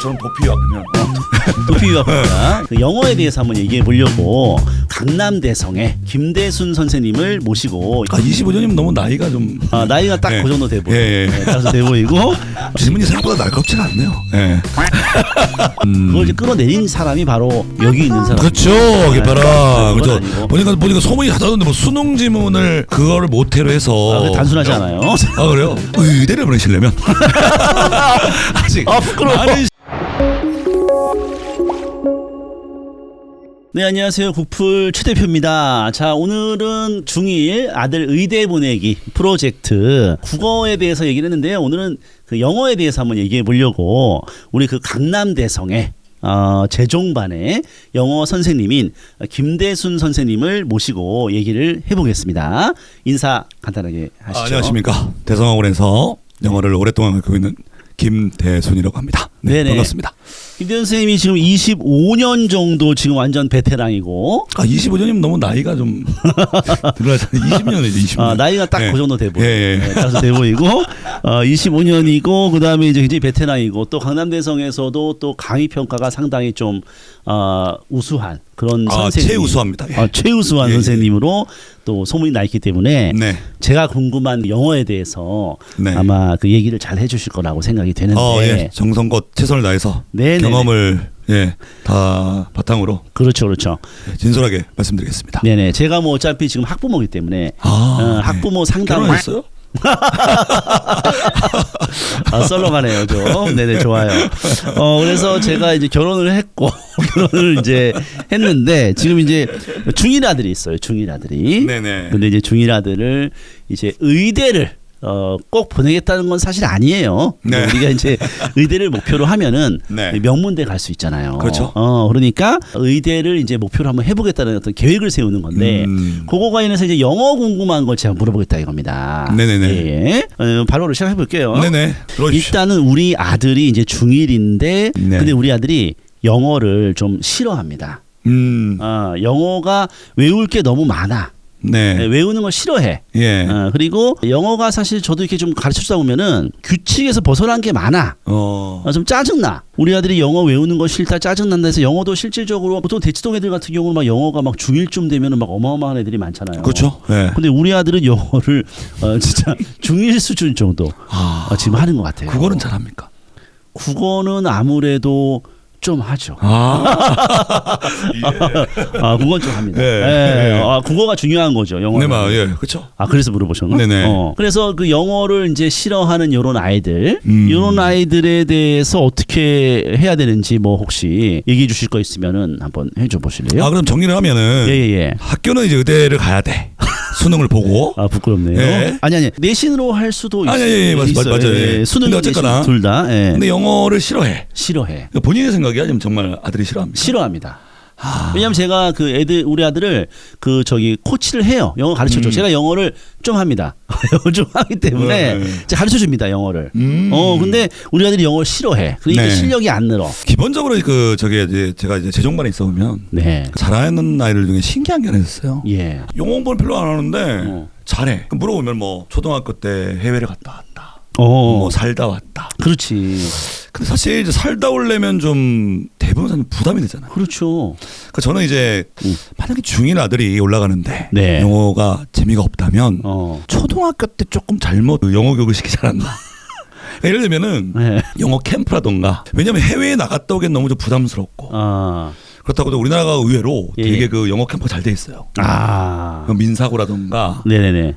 저는 도피유학이면 도피유학입니다. 그 영어에 대해서 한번 얘기해 보려고 강남대성의 김대순 선생님을 모시고 25년이면 너무 나이가 좀 나이가 딱 그 정도 돼 보여요. 따라서 돼 보이고 질문이 생각보다 날카롭지가 않네요. 그걸 이제 끌어내린 사람이 바로 여기 있는 사람. 그렇죠. 봐라. 그죠. 보니까 소문이 닫았는데 뭐 수능 지문을 그거를 모태로 해서 단순하지 않아요. 그래요? 의대를 보내시려면 아직 부끄러워. 네, 안녕하세요. 국풀 최 대표입니다. 자, 오늘은 중1 아들 의대 보내기 프로젝트 국어에 대해서 얘기를 했는데요. 오늘은 그 영어에 대해서 한번 얘기해 보려고 우리 그 강남대성의 재종반의 영어 선생님인 김대순 선생님을 모시고 얘기를 해보겠습니다. 인사 간단하게 하시죠. 안녕하십니까. 대성학원에서 영어를 오랫동안 가르치고 있는 김대순이라고 합니다. 네, 반갑습니다. 김대순 선생님이 지금 25년 정도 지금 완전 베테랑이고 25년이면 너무 나이가 좀 들어가잖아요. 20년이죠. 20년. 나이가 딱 그 정도 돼 보여요. 따라서 돼 보이고 25년이고 그다음에 이제 굉장히 베테랑이고 또 강남대성에서도 또 강의 평가가 상당히 좀 우수한 그런 선생님. 최우수합니다. 최우수한 선생님으로 또 소문이 나 있기 때문에 제가 궁금한 영어에 대해서 아마 그 얘기를 잘 해주실 거라고 생각이 되는데 정성껏 최선을 다해서 경험을 다 바탕으로 그렇죠. 진솔하게 말씀드리겠습니다. 네네. 제가 뭐 어차피 지금 학부모이기 때문에 학부모 상담을 결혼했어요? 썰렁하네요 좀. 네네, 좋아요. 그래서 제가 이제 결혼을 했고 결혼을 이제 했는데 지금 이제 중1 아들이 있어요. 중1 아들이. 네네. 근데 이제 중1 아들을 이제 의대를 꼭 보내겠다는 건 사실 아니에요. 우리가 이제 의대를 목표로 하면은 명문대 갈 수 있잖아요. 그렇죠. 그러니까 의대를 이제 목표로 한번 해보겠다는 어떤 계획을 세우는 건데 그거 관련해서 이제 영어 궁금한 걸 제가 물어보겠다 이겁니다. 네네네. 바로 시작해 볼게요. 네네. 일단은 우리 아들이 이제 중1인데 근데 우리 아들이 영어를 좀 싫어합니다. 영어가 외울 게 너무 많아. 외우는 걸 싫어해. 그리고 영어가 사실 저도 이렇게 좀 가르쳐주다 보면은 규칙에서 벗어난 게 많아. 좀 짜증나. 우리 아들이 영어 외우는 거 싫다, 짜증난다 해서 영어도 실질적으로 보통 대치동 애들 같은 경우는 막 영어가 막 중1쯤 되면은 막 어마어마한 애들이 많잖아요. 그렇죠. 근데 우리 아들은 영어를 진짜 중1 수준 정도 지금 하는 것 같아요. 국어는 잘합니까? 국어는 아무래도 좀 하죠. 그건 좀 합니다. 국어가 중요한 거죠. 영어. 그렇죠. 그래서 물어보셨나? 그래서 그 영어를 이제 싫어하는 이런 아이들, 이런 아이들에 대해서 어떻게 해야 되는지 뭐 혹시 얘기해 주실 거 있으면은 한번 해줘 보실래요? 그럼 정리를 하면은 학교는 이제 의대를 가야 돼. 수능을 보고. 부끄럽네요. 아니 내신으로 할 수도 있어요. 맞아요. 수능 어쨌거나 둘 다. 근데 영어를 싫어해. 본인의 생각이야? 아니면 정말 아들이 싫어합니까? 싫어합니다. 왜냐면 제가 우리 아들을 코치를 해요. 영어 가르쳐줘. 제가 영어를 좀 합니다. 좀 하기 때문에 제가 가르쳐줍니다. 영어를. 근데 우리 아들이 영어를 싫어해. 그러니까 실력이 안 늘어. 기본적으로 제가 이제 재종반에 있어보면 잘하는 아이들 중에 신기한 게 하나 있었어요. 영어 공부는 별로 안 하는데 잘해. 물어보면 뭐 초등학교 때 해외를 갔다 왔다. 뭐 살다 왔다. 그렇지. 근데 사실 이제 살다 오려면 좀 대부분 부담이 되잖아요. 그렇죠. 그러니까 저는 이제 만약에 중1 아들이 올라가는데 영어가 재미가 없다면 초등학교 때 조금 잘못 영어 교육을 시키지 않았나. 그러니까 예를 들면은 영어 캠프라던가. 왜냐면 해외에 나갔다 오기엔 너무 좀 부담스럽고. 그렇다고 우리나라가 의외로 되게 그 영어 캠프가 잘 돼 있어요. 민사고라던가,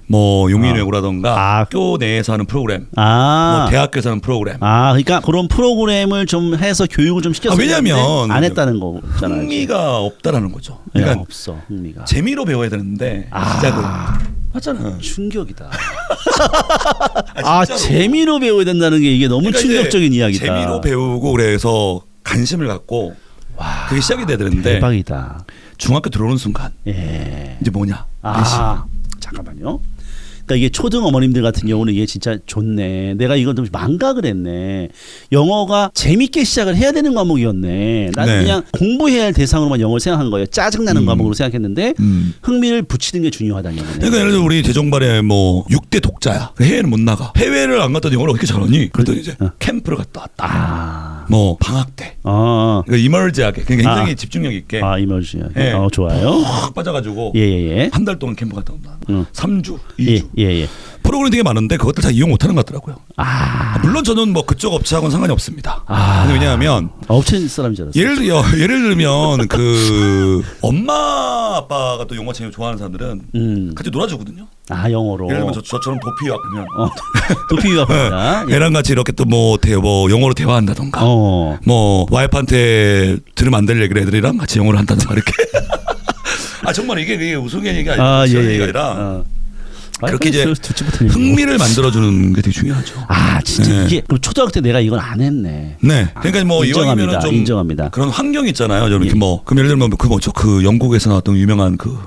뭐 용인외고라던가, 학교 내에서 하는 프로그램, 뭐 대학교에서 하는 프로그램. 그러니까 그런 프로그램을 좀 해서 교육을 좀 시켰어요. 왜냐면 안 했다는 거잖아요. 흥미가 없다라는 거죠. 그러니까 없어 흥미가. 재미로 배워야 되는데 시작을. 맞잖아. 충격이다. 재미로 배워야 된다는 게 이게 너무 충격적인 이야기다. 재미로 배우고 그래서 관심을 갖고. 그게 시작이 돼야 되는데 대박이다. 중학교 들어오는 순간 이제 뭐냐? 잠깐만요. 그러니까 이게 초등 어머님들 같은 경우는 이게 진짜 좋네. 내가 이건 좀 망각을 했네. 영어가 재밌게 시작을 해야 되는 과목이었네. 나는 그냥 공부해야 할 대상으로만 영어를 생각한 거예요. 짜증나는 과목으로 생각했는데 흥미를 붙이는 게 중요하다는 얘기네. 그러니까 예를 들어 우리 재종반에 뭐 6대 독자야. 해외는 못 나가. 해외를 안 갔다 영어를 어떻게 잘하니? 그랬더니 이제 캠프를 갔다 왔다. 뭐 방학 때 그러니까 이멀지하게 그러니까 굉장히 집중력 있게 이멀지하게 좋아요. 확 빠져가지고 한 달 동안 캠프 갔다 온다. 3주, 2주 프로그램 되게 많은데 그것들 다 이용 못하는 것 같더라고요. 물론 저는 뭐 그쪽 업체하고는 상관이 없습니다. 근데 왜냐하면 업체 사람인 줄 알았어요. 예를 들면 그 엄마 아빠가 또 영어 재미 좋아하는 사람들은 같이 놀아주거든요. 영어로. 예를 들면 저처럼 도피 유학하면 도피 유학입니다. 애랑 같이 이렇게 또 뭐 영어로 대화한다던가 뭐 와이프한테 들으면 안 될 얘기를 애들이랑 같이 영어를 한다던가 이렇게. 정말 이게 우스갯 얘기가 아니라 얘기가 아니라 그렇게 이제 흥미를 만들어주는 게 되게 중요하죠. 진짜 이게 그럼 초등학교 때 내가 이건 안 했네. 네, 그러니까 뭐 이왕이면은 좀 인정합니다. 그런 환경 있잖아요. 저는 이렇게 뭐 그럼 예를 들면 그 영국에서 나왔던 유명한 그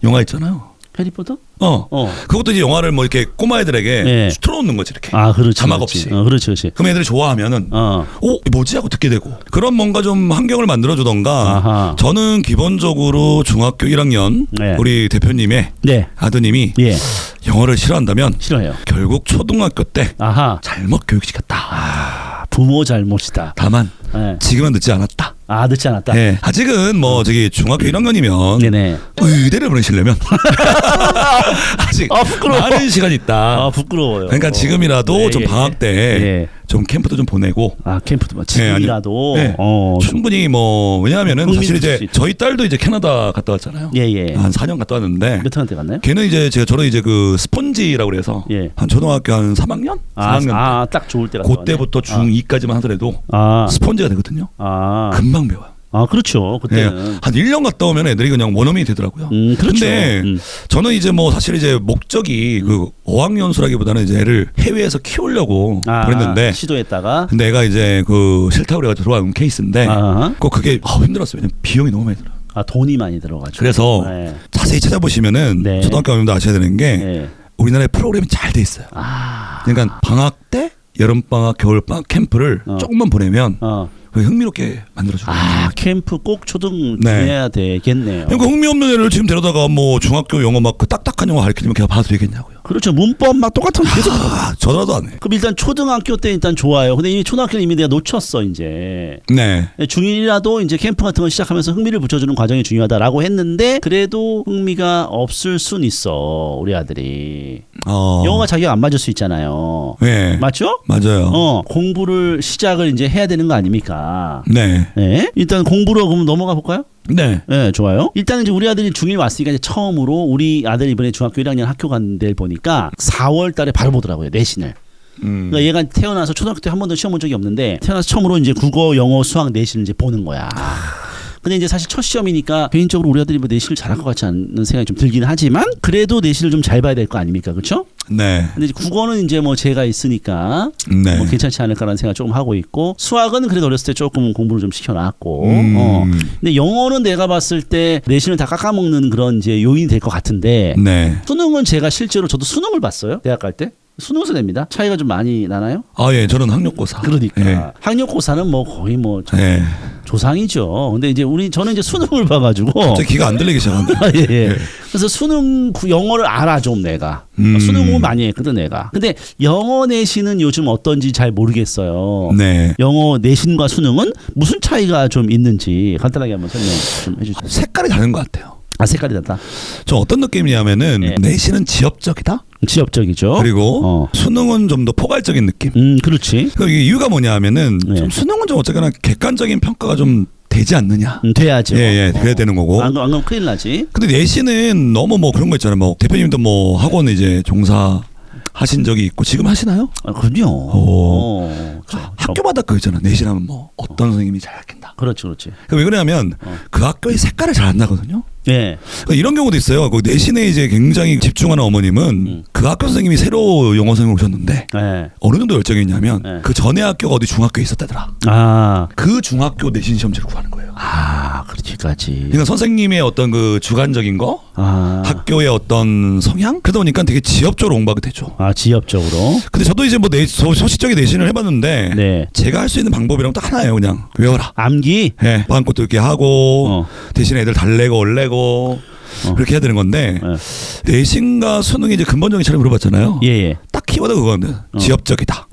영화 있잖아요. 해리포터? 그것도 이제 영화를 뭐 이렇게 꼬마 애들에게 틀어놓는 거지 이렇게. 그렇지, 자막 없이. 그렇지. 그럼 애들이 좋아하면은 뭐지 하고 듣게 되고 그런 뭔가 좀 환경을 만들어주던가. 저는 기본적으로 중학교 1학년 우리 대표님의 아드님이 영어를 싫어한다면 싫어해요. 결국 초등학교 때 잘못 교육시켰다. 부모 잘못이다. 다만 지금은 늦지 않았다. 늦지 않았다. 네. 아직은 뭐 저기 중학교 1학년이면 의대를 보내시려면 아직 많은 시간이 있다. 부끄러워요. 그러니까 지금이라도 좀 방학 때 좀 캠프도 좀 보내고. 캠프도 지금이라도. 충분히 뭐 왜냐하면은 사실 이제 저희 딸도 이제 캐나다 갔다 왔잖아요. 한 4년 갔다 왔는데. 몇 학년 때 갔나요? 걔는 이제 저는 이제 그 스폰지라고 그래서 한 초등학교 한 3학년? 4학년 딱 좋을 때 갔다 왔네. 그때부터 중2까지만 하더라도 스폰지가 되거든요. 금방 배워요. 그렇죠. 그때는 한 1년 갔다 오면 애들이 그냥 원어민이 되더라고요. 그렇죠. 근데 저는 이제 뭐 사실 이제 목적이 그 어학연수라기보다는 이제 애를 해외에서 키우려고 그랬는데 시도했다가 근데 애가 이제 그 싫다고 그래가지고 들어온 케이스인데 꼭 그게 힘들었어요. 왜냐면 비용이 너무 많이 들어요. 돈이 많이 들어가지고. 그래서 자세히 찾아보시면은 초등학교 가면 아셔야 되는 게 우리나라에 프로그램이 잘 돼 있어요. 그러니까 방학 때 여름방학 겨울방학 캠프를 조금만 보내면 흥미롭게 만들어주고. 캠프 꼭 초등해야 되겠네요. 그러니까 흥미 없는 애를 지금 데려다가 뭐 중학교 영어 막 그 딱딱한 영어 가르치면 걔가 봐도 되겠냐고요. 그렇죠. 문법 막 똑같은 거 계속. 저라도 안 해. 그럼 일단 초등학교 때 일단 좋아요. 근데 이미 초등학교는 이미 내가 놓쳤어 이제. 중1이라도 이제 캠프 같은 거 시작하면서 흥미를 붙여주는 과정이 중요하다라고 했는데 그래도 흥미가 없을 순 있어 우리 아들이. 영어가 자기가 안 맞을 수 있잖아요. 맞죠? 맞아요. 공부를 시작을 이제 해야 되는 거 아닙니까? 네. 일단 공부로 그럼 넘어가 볼까요? 네, 좋아요. 일단 이제 우리 아들이 중1 왔으니까 이제 처음으로 우리 아들 이번에 중학교 1학년 학교 간 데를 보니까 4월 달에 바로 보더라고요. 내신을. 그러니까 얘가 태어나서 초등학교 때 한 번도 시험 본 적이 없는데 태어나서 처음으로 이제 국어, 영어, 수학 내신을 이제 보는 거야. 근데 이제 사실 첫 시험이니까 개인적으로 우리 아들이 뭐 내신을 잘할 것 같지 않은 생각이 좀 들긴 하지만 그래도 내신을 좀 잘 봐야 될 거 아닙니까, 그렇죠? 네. 근데 이제 국어는 이제 뭐 제가 있으니까 뭐 괜찮지 않을까라는 생각 조금 하고 있고 수학은 그래도 어렸을 때 조금 공부를 좀 시켜놨고. 근데 영어는 내가 봤을 때 내신을 다 깎아먹는 그런 이제 요인이 될 것 같은데. 수능은 제가 실제로 저도 수능을 봤어요. 대학 갈 때. 수능에서 냅니다. 차이가 좀 많이 나나요? 저는 학력고사. 그러니까 학력고사는 뭐 거의 뭐 조상이죠. 근데 이제 저는 이제 수능을 봐가지고 갑자기 귀가 안 들리기 시작한다. 그래서 수능 영어를 알아 좀 내가. 수능 공부 많이 했거든 내가. 근데 영어 내신은 요즘 어떤지 잘 모르겠어요. 영어 내신과 수능은 무슨 차이가 좀 있는지 간단하게 한번 설명 좀 해주세요. 색깔이 다른 것 같아요. 색깔이 다르다. 저 어떤 느낌이냐면은 내신은 지엽적이다. 지엽적이죠. 그리고 수능은 좀 더 포괄적인 느낌. 그렇지. 그러니까 이게 이유가 뭐냐면은 좀 수능은 좀 어쨌거나 객관적인 평가가 좀 되지 않느냐. 돼야죠. 그래야 되는 거고. 안 그러면 큰일 나지. 근데 내신은 너무 뭐 그런 거 있잖아요. 뭐 대표님도 뭐 학원 이제 종사 하신 적이 있고 지금 하시나요? 그럼요. 학교마다 그거 있잖아. 내신하면 뭐 어떤 선생님이 잘 가르친다. 그렇지. 왜 그러냐면 그 학교의 색깔을 잘 안 나거든요. 그러니까 이런 경우도 있어요. 그 내신에 이제 굉장히 집중하는 어머님은 그 학교 선생님이 새로 영어 선생님 오셨는데 어느 정도 열정이 있냐면 그 전에 학교가 어디 중학교에 있었다더라. 그 중학교 내신 시험지를 구하는 거예요. 그렇게까지. 그러니까 선생님의 어떤 그 주관적인 거, 학교의 어떤 성향, 그러다 보니까 되게 지엽적으로 공부하게 되죠. 지엽적으로. 근데 저도 이제 뭐 소시적인 내신을 해봤는데 제가 할 수 있는 방법이랑 딱 하나예요. 그냥 외워라. 암기. 방긋도 이렇게 하고 대신에 애들 달래고 얼래고 그렇게 해야 되는 건데 내신과 수능이 이제 근본적인 차를 물어봤잖아요. 예. 딱 키워드 그거는 지엽적이다.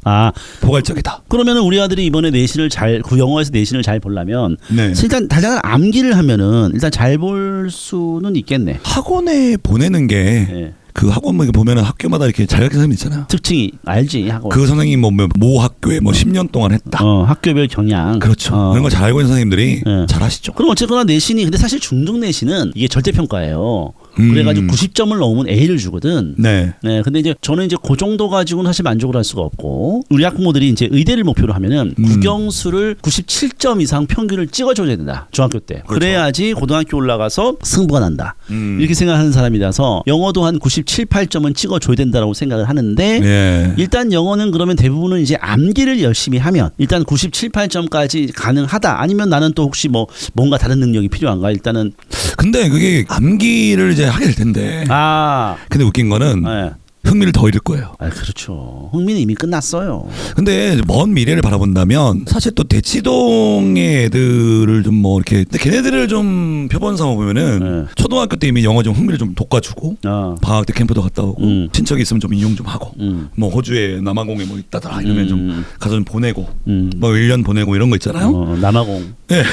포괄적이다. 그러면은 우리 아들이 이번에 내신을 영어에서 내신을 잘 보려면 일단 다양한 암기를 하면은 일단 잘 볼 수는 있겠네. 학원에 보내는 게 그 학원 보면은 학교마다 이렇게 자격증 선생님 있잖아요. 특징이 알지 학원. 그 선생님 모 학교에 10년 동안 했다. 학교별 경향. 그렇죠. 그런 거 잘 알고 있는 선생님들이 잘 하시죠. 그럼 어쨌거나 내신이 근데 사실 중등 내신은 이게 절대평가예요. 그래가지고 90점을 넘으면 A를 주거든. 네. 근데 이제 저는 이제 그 정도 가지고는 사실 만족을 할 수가 없고 우리 학부모들이 이제 의대를 목표로 하면은 국영수를 97점 이상 평균을 찍어줘야 된다. 중학교 때. 그렇죠. 그래야지 고등학교 올라가서 승부가 난다. 이렇게 생각하는 사람이라서 영어도 한 97, 8점은 찍어줘야 된다라고 생각을 하는데 일단 영어는 그러면 대부분은 이제 암기를 열심히 하면 일단 97, 8점까지 가능하다. 아니면 나는 또 혹시 뭔가 다른 능력이 필요한가? 일단은 근데 그게 암기를 이제 하게 될 텐데. 근데 웃긴 거는 흥미를 더 잃을 거예요. 그렇죠. 흥미는 이미 끝났어요. 근데 먼 미래를 바라본다면 사실 또 대치동의 애들을 좀 이렇게 걔네들을 좀 표본 삼아 보면은 초등학교 때 이미 영어 좀 흥미를 좀 돋궈주고 방학 때 캠프도 갔다 오고 친척이 있으면 좀 이용 좀 하고 호주에 남아공에 있다더라 이러면 좀 가서 좀 보내고 1년 보내고 이런 거 있잖아요. 남아공. 네.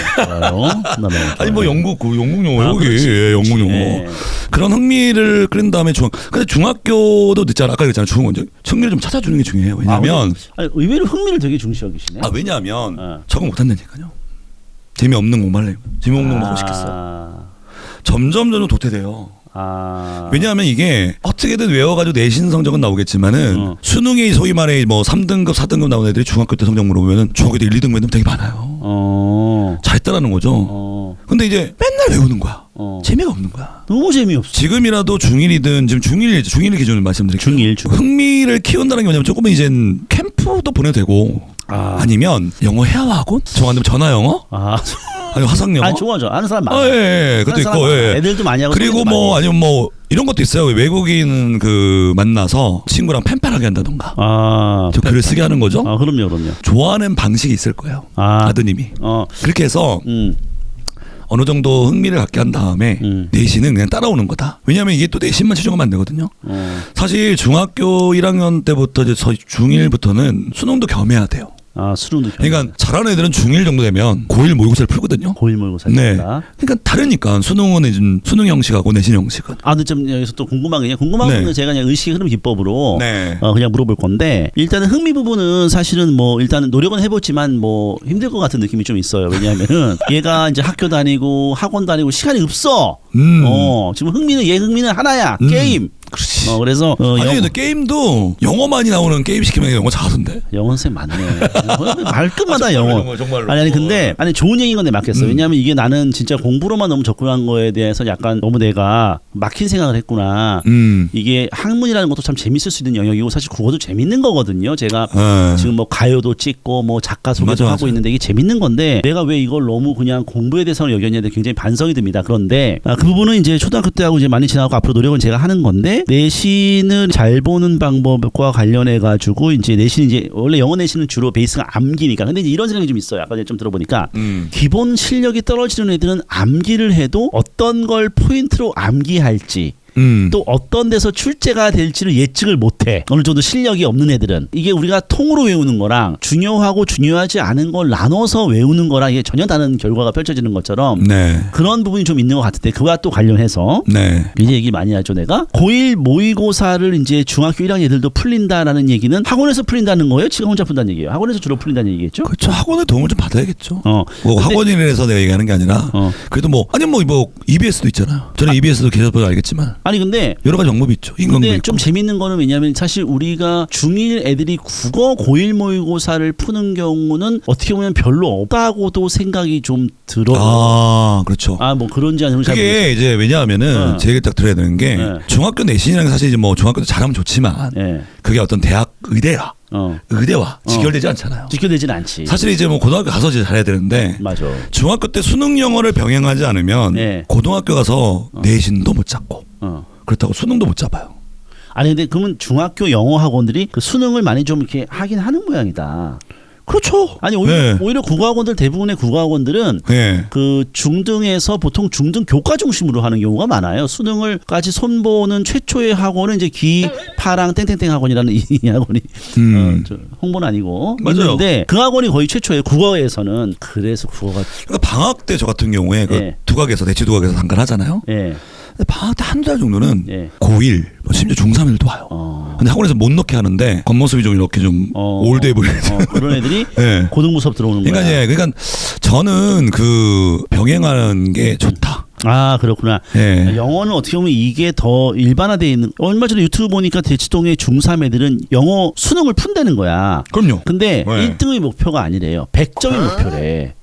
아니 영국 영어 여기 영국 영어 그런 흥미를 끌은 다음에 근데 중학교도 늦잖아. 아까 그랬잖아. 흥미를 좀 찾아주는 게 중요해요. 왜냐하면 의외로 흥미를 되게 중시하시네. 왜냐하면 적응 못한다니까요. 재미없는 공부를 재미없는 공부 시켰어. 점점 도태돼요. 왜냐하면 이게 어떻게든 외워가지고 내신 성적은 나오겠지만은 수능이 소위 말해 3등급 4등급 나온 애들이 중학교 때 성적 물어보면은 중학교 때 1, 2등급 애들 되게 많아요. 잘했다라는 거죠. 근데 이제 맨날 외우는 거야. 재미가 없는 거야. 너무 재미없어. 지금이라도 중1이든 지금 중1 기준으로 말씀드릴게요. 중1. 흥미를 키운다는 게 뭐냐면 조금은 이젠 캠프도 보내도 되고 아니면 영어 회화학원? 정확하면 전화 영어? 아니 화상 영어? 좋아. 아는 사람 많아. 그것도 있고. 애들도 많이 하고. 그리고 아니면 이런 것도 있어요. 외국인 만나서 친구랑 팬팔하게 한다던가. 저 글을 쓰게 하는 거죠. 그럼요. 좋아하는 방식이 있을 거예요. 아드님이. 그렇게 해서 어느 정도 흥미를 갖게 한 다음에 내신은 그냥 따라오는 거다. 왜냐하면 이게 또 내신만 최종하면 안 되거든요. 사실 중학교 1학년 때부터 이제 중1부터는 수능도 겸해야 돼요. 수능도 그러니까 잘하는 애들은 중1 정도 되면 고1 모의고사를 풀거든요. 고1 모의고사. 그러니까 다르니까 수능은 이제 수능 형식하고 내신 형식은. 근데 좀 여기서 또 궁금한 건 제가 그냥 의식 흐름 기법으로 그냥 물어볼 건데 일단은 흥미 부분은 사실은 일단은 노력은 해보지만 힘들 것 같은 느낌이 좀 있어요. 왜냐하면은 얘가 이제 학교 다니고 학원 다니고 시간이 없어. 지금 흥미는 하나야. 게임. 그렇지. 그래서 근데 게임도 영어 많이 나오는 게임 시키면 영어 잘하던데. 영어 선생 맞네. 말끝마다 영어. 정말로. 아니 근데 좋은 얘기인 건데 맞겠어. 왜냐하면 이게 나는 진짜 공부로만 너무 접근한 거에 대해서 약간 너무 내가 막힌 생각을 했구나. 이게 학문이라는 것도 참 재밌을 수 있는 영역이고 사실 국어도 재밌는 거거든요. 제가 지금 가요도 찍고 작가 소개도 하고 있는데 이게 재밌는 건데 내가 왜 이걸 너무 그냥 공부에 대해서 여겼냐에 굉장히 반성이 듭니다. 그런데 그 부분은 이제 초등학교 때하고 이제 많이 지나고 앞으로 노력은 제가 하는 건데 내신을 잘 보는 방법과 관련해 가지고 이제 내신 이제 원래 영어 내신은 주로 베이스가 암기니까 근데 이제 이런 생각이 좀 있어요. 아까 좀 들어보니까 기본 실력이 떨어지는 애들은 암기를 해도 어떤 걸 포인트로 암기할지 또 어떤 데서 출제가 될지를 예측을 못해. 어느 정도 실력이 없는 애들은 이게 우리가 통으로 외우는 거랑 중요하고 중요하지 않은 걸 나눠서 외우는 거랑 이게 전혀 다른 결과가 펼쳐지는 것처럼 그런 부분이 좀 있는 것 같은데 그와 또 관련해서 이제 얘기 많이 하죠. 내가 고1 모의고사를 이제 중학교 1학년 애들도 풀린다라는 얘기는 학원에서 풀린다는 거예요? 지가 혼자 푼다는 얘기예요? 학원에서 주로 풀린다는 얘기겠죠? 그렇죠. 학원의 도움을 좀 받아야겠죠. 학원이라서 내가 얘기하는 게 아니라 그래도 EBS도 있잖아요. 저는 EBS도 계셔서 알겠지만 근데 여러 가지 방법이 있죠. 근데 좀 재밌는 거는 왜냐하면 사실 우리가 중1 애들이 국어 고1 모의고사를 푸는 경우는 어떻게 보면 별로 없다고도 생각이 좀 들어요. 그렇죠. 그런지 아니면 그게 이제 왜냐하면은 제 얘기 딱 들어야 되는 게 중학교 내신이라는 게 사실 이제 중학교 때 잘하면 좋지만 그게 어떤 대학 의대와 직결되지 않잖아요. 직결되지는 않지. 사실 이제 고등학교 가서 이제 잘해야 되는데 맞아. 중학교 때 수능 영어를 병행하지 않으면 고등학교 가서 내신도 못 잡고 그렇다고 수능도 못 잡아요. 근데 그러면 중학교 영어 학원들이 그 수능을 많이 좀 이렇게 하긴 하는 모양이다. 그렇죠. 아니 오히려 국어학원들 대부분의 국어학원들은 그 중등에서 보통 중등 교과 중심으로 하는 경우가 많아요. 수능을까지 손보는 최초의 학원은 이제 기파랑 땡땡땡 학원이라는 이 학원이 홍보는 아니고 있는데 그 학원이 거의 최초예요. 국어에서는. 그래서 국어가 그러니까 방학 때 저 같은 경우에 그 두각에서 대치 두각에서 잠깐 하잖아요. 방학 때 한두 달 정도는 고1 심지어 중3일도 와요. 근데 학원에서 못 넣게 하는데 겉모습이 좀 이렇게 좀 올드해 보이는 그런 애들이 고등부 수업 들어오는 거야. 그러니까 저는 그 병행하는 게 좋다. 아 그렇구나. 영어는 어떻게 보면 이게 더 일반화되어 있는. 얼마 전에 유튜브 보니까 대치동의 중3 애들은 영어 수능을 푼다는 거야. 그럼요. 근데 1등의 목표가 아니래요. 100점이 목표래.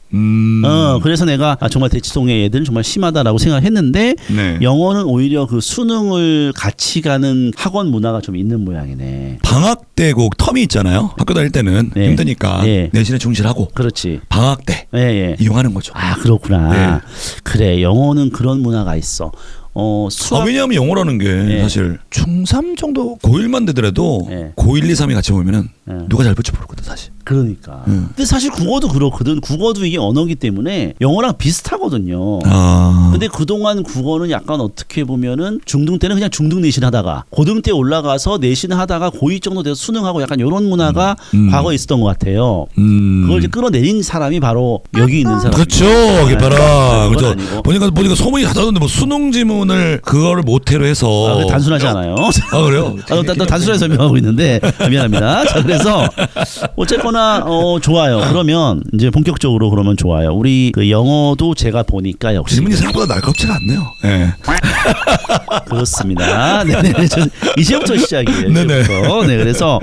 그래서 내가 정말 대치동의 애들은 정말 심하다라고 생각했는데 영어는 오히려 그 수능을 같이 가는 학원 문화가 좀 있는 모양이네. 방학 때 그 텀이 있잖아요. 학교 다닐 때는 힘드니까 내신에 충실하고. 그렇지. 방학 때 이용하는 거죠. 아 그렇구나. 그래 영어는 그런 문화가 있어. 왜냐하면 영어라는 게 사실 중3 정도 고1만 되더라도 고1, 2, 3이 같이 보면은 누가 잘 볼지 모르거든 사실. 그러니까. 근데 사실 국어도 그렇거든. 국어도 이게 언어기 때문에 영어랑 비슷하거든요. 근데 그동안 국어는 약간 어떻게 보면은 중등 때는 그냥 중등 내신 하다가 고등 때 올라가서 내신 하다가 고2 정도 돼서 수능하고 약간 이런 문화가 과거에 있었던 것 같아요. 그걸 이제 끌어내린 사람이 바로 여기 있는 사람. 그렇죠. 이게 봐라. 그렇죠. 보니까 소문이 잦았는데 뭐 수능 지문을 그거를 모태로 해서 단순하지 않아요. 아 그래요? 나 단순하게 설명하고 있는데 미안합니다. 자 그래서 어쨌거나 좋아요. 그러면 이제 본격적으로 그러면 좋아요. 우리 그 영어도 제가 보니까 역시 질문이 생각보다 날카롭지가 않네요. 그렇습니다. 네네. 이제부터 시작이에요. 이제부터. 네, 그래서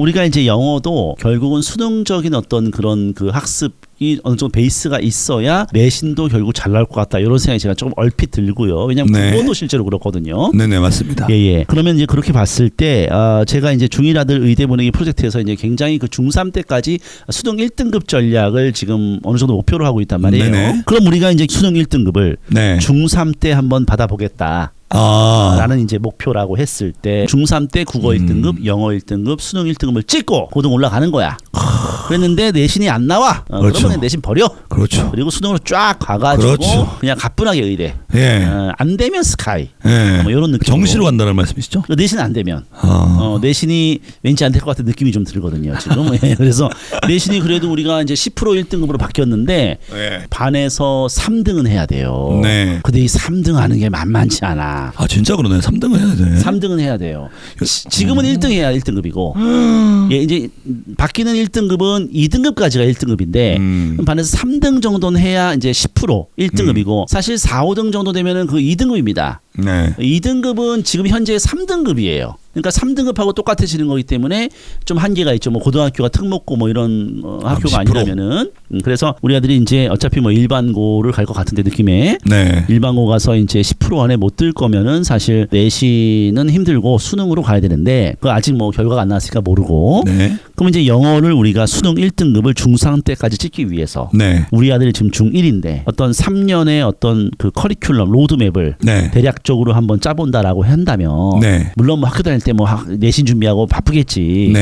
우리가 이제 영어도 결국은 수능적인 어떤 그런 그 학습이 어느 정도 베이스가 있어야 내신도 결국 잘 나올 것 같다. 이런 생각이 제가 조금 얼핏 들고요. 왜냐하면 국어도 실제로 그렇거든요. 네네 맞습니다. 예. 그러면 이제 그렇게 봤을 때 제가 이제 중1 아들 의대 보내기 프로젝트에서 이제 굉장히 그 중3 때까지 수능 1등급 전략을 지금 어느 정도 목표로 하고 있단 말이에요. 네네. 그럼 우리가 이제 수능 1등급을 중3 때 한번 받아보겠다. 라는 이제 목표라고 했을 때 중3 때 국어 1등급, 영어 1등급, 수능 1등급을 찍고 고등 올라가는 거야. 그랬는데 내신이 안 나와. 그렇죠. 그러면 내신 버려. 그렇죠. 그리고 수능으로 쫙 가가지고 그냥 가뿐하게 의대. 안 되면 스카이. 뭐 이런 느낌. 정시로 간다는 말씀이시죠? 내신 안 되면 내신이 왠지 안 될 것 같은 느낌이 좀 들거든요. 지금. 그래서 내신이 그래도 우리가 이제 10% 1등급으로 바뀌었는데 반에서 3등은 해야 돼요. 근데 이 3등 하는 게 만만치 않아. 진짜 그러네. 3등은 해야 돼. 3등은 해야 돼요. 지금은 1등 해야 1등급이고 이제 바뀌는 1등급은 2등급까지가 1등급인데 반에서 3등 정도는 해야 이제 10% 1등급이고 사실 4, 5등 정도 되면은 그 2등급입니다. 2등급은 지금 현재 3등급이에요. 그러니까 3등급하고 똑같아지는 거기 때문에 좀 한계가 있죠. 뭐 고등학교가 특목고 뭐 이런 학교가 10%? 아니라면은 그래서 우리 아들이 이제 어차피 뭐 일반고를 갈 것 같은데 느낌에 일반고 가서 이제 10% 안에 못 들 거면은 사실 내신은 힘들고 수능으로 가야 되는데 그 아직 뭐 결과가 안 나왔으니까 모르고 그럼 이제 영어를 우리가 수능 1등급을 중3 때까지 찍기 위해서 우리 아들이 지금 중1인데 어떤 3년의 어떤 그 커리큘럼 로드맵을 대략적으로 한번 짜본다라고 한다면 물론 뭐 학교 다닐 때 뭐 내신 준비하고 바쁘겠지.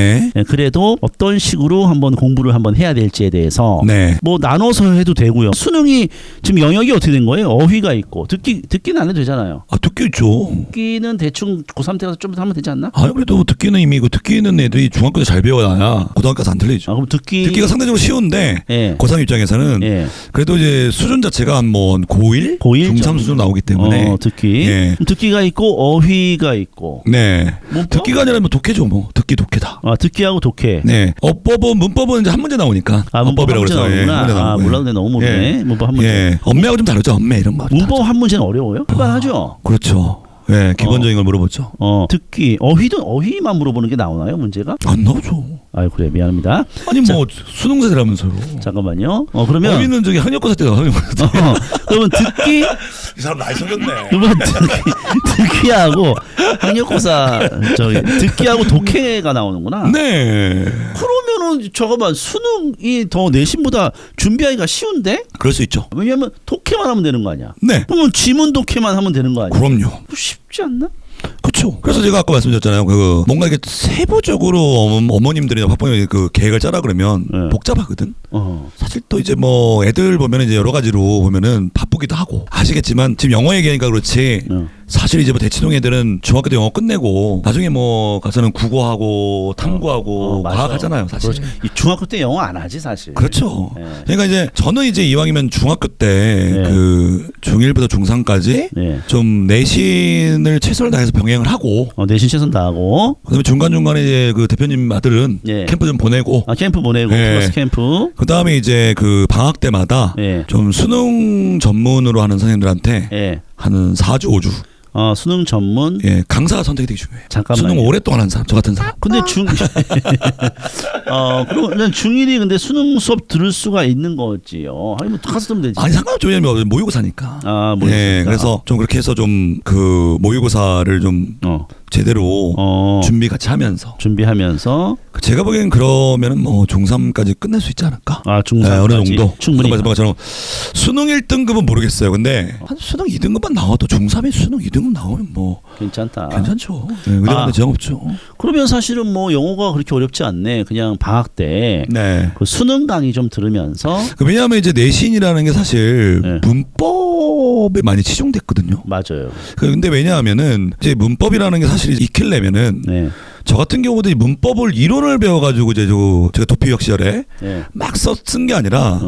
그래도 어떤 식으로 한번 공부를 한번 해야 될지에 대해서 뭐 나눠서 해도 되고요. 수능이 지금 영역이 어떻게 된 거예요? 어휘가 있고 듣기는 안 해도 되잖아요. 듣기 있죠. 듣기는 대충 고3 때 가서 좀 하면 되지 않나? 그래도 듣기는 이미 듣기는 애들이 중학교 때 잘 배워야 고등학교 가서 안 틀리죠. 그럼 듣기가 상대적으로 쉬운데 고3 입장에서는 그래도 이제 수준 자체가 한 뭐 고1? 중3 수준 나오기 때문에 듣기가 있고 어휘가 있고 듣기가 아니라 뭐 독해죠. 뭐 독해다. 듣기하고 독해. 어법은 문법은 이제 한 문제 나오니까 문법이라고 그래서 몰랐는데 너무 모르네. 문법 한 문제. 엄매하고 좀 다르죠. 엄매 이런 거. 문법 한 문제는 어려워요? 일반하죠. 그렇죠. 기본적인 걸 물어보죠. 듣기, 어휘만 물어보는 게 나오나요, 문제가? 안 나오죠. 그래, 미안합니다. 아니, 뭐, 수능세라면서요. 잠깐만요. 그러면. 어휘는 저기 학력고사 때도 학력고사 때. 그러면 듣기. 이 사람 나이 속였네. 그러면 듣기하고 학력고사, 듣기하고 독해가 나오는구나. 그러면은, 잠깐만, 수능이 더 내신보다 준비하기가 쉬운데? 그럴 수 있죠. 왜냐면 독해만 하면 되는 거 아니야? 그러면 지문 독해만 하면 되는 거 아니야? 그럼요. 쉽지 않나? 그렇죠. 그래서 제가 아까 말씀드렸잖아요. 뭔가 이게 세부적으로 어머님들이나 학부모님이 그 계획을 짜라 그러면 복잡하거든. 사실 또 이제 뭐 애들 보면 이제 여러 가지로 보면은 바쁘기도 하고 아시겠지만 지금 영어 얘기하니까 그렇지. 사실 이제 뭐 대치동 애들은 중학교 때 영어 끝내고 나중에 뭐 가서는 국어하고 탐구하고 과학하잖아요. 사실. 그렇죠. 이 중학교 때 영어 안 하지 사실. 그렇죠. 그러니까 이제 저는 이제 이왕이면 중학교 때 그 중1부터 중3까지 좀 내신을 최선을 다해서 병행을 하고 내신 최선 다하고 그다음에 중간중간에 이제 그 대표님 아들은 캠프 좀 보내고 캠프 보내고 플러스 캠프 그다음에 이제 그 방학 때마다 좀 수능 전문으로 하는 선생님들한테 하는 4주 5주 수능 전문 강사 선택이 되게 중요해요. 잠깐만요. 수능 오랫동안 한 사람 저 같은 사람. 근데 그러면 중1이 근데 수능 수업 들을 수가 있는 거지요. 아니 뭐 가서 들으면 되지. 아니 상관없죠. 왜냐면 모의고사니까. 모의고사니까. 그래서 좀 그렇게 해서 좀 그 모의고사를 좀 제대로 준비 같이 하면서 제가 보기엔 그러면은 뭐 중3까지 끝낼 수 있지 않을까? 중3까지 어느 정도 충분히. 말씀처럼 수능 1등급은 모르겠어요. 근데 한 수능 2등급만 나와도 중3에 수능 2등급 나오면 뭐 괜찮다. 괜찮죠. 의대하는데 제한 없죠. 그러면 사실은 뭐 영어가 그렇게 어렵지 않네. 그냥 방학 때 그 수능 강의 좀 들으면서. 왜냐하면 이제 내신이라는 게 사실 문법에 많이 치중됐거든요. 맞아요. 근데 왜냐하면은 이제 문법이라는 게 사실 익히려면은 저 같은 경우도 문법을 이론을 배워가지고 이제 제가 도피유학 시절에 막 쓴 게 아니라